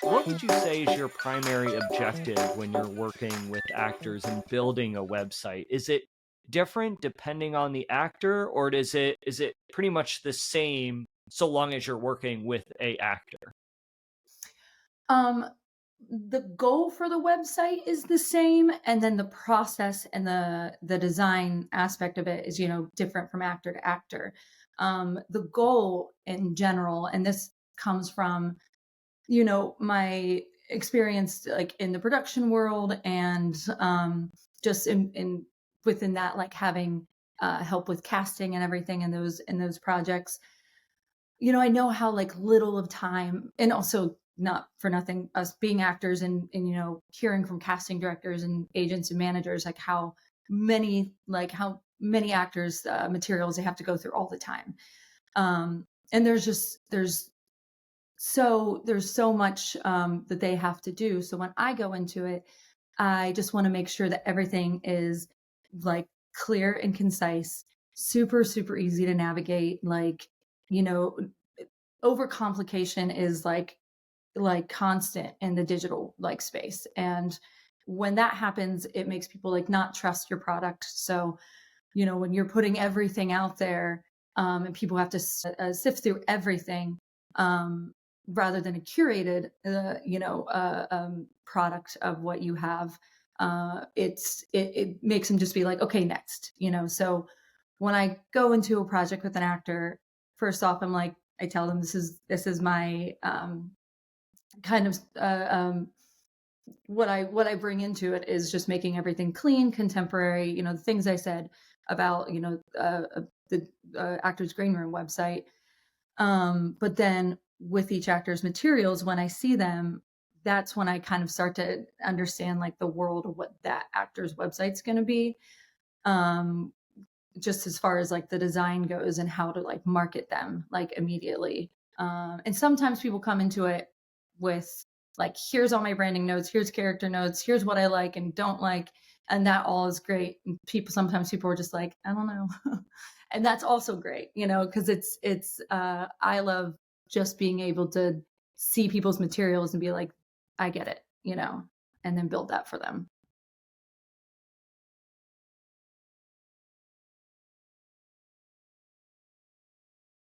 What would you say is your primary objective when you're working with actors and building a website? Is it different depending on the actor, or is it pretty much the same so long as you're working with a actor? Um, the goal for the website is the same, and then the process and the design aspect of it is, different from actor to actor. The goal in general, and this comes from, my experience like in the production world and just in within that, like having help with casting and everything in those projects. I know how like little of time, and also not for nothing, us being actors and hearing from casting directors and agents and managers, like how many actors materials they have to go through all the time. And there's so much that they have to do. So when I go into it, I just want to make sure that everything is like clear and concise, super, super easy to navigate. Like, you know, overcomplication is like constant in the digital like space. And when that happens, it makes people like not trust your product. So, when you're putting everything out there, and people have to sift through everything, um, rather than a curated, product of what you have, it makes them just be like, okay, next. So when I go into a project with an actor, first off, I tell them this is my kind of what I bring into it is just making everything clean, contemporary. The things I said about the Actors Green Room website. But then with each actor's materials, when I see them, that's when I kind of start to understand like the world of what that actor's website's going to be. Um, just as far as like the design goes and how to like market them like immediately. And sometimes people come into it with like, here's all my branding notes, here's character notes, here's what I like and don't like. And that all is great. And sometimes people are just like, I don't know. And that's also great, because I love just being able to see people's materials and be like, I get it, and then build that for them.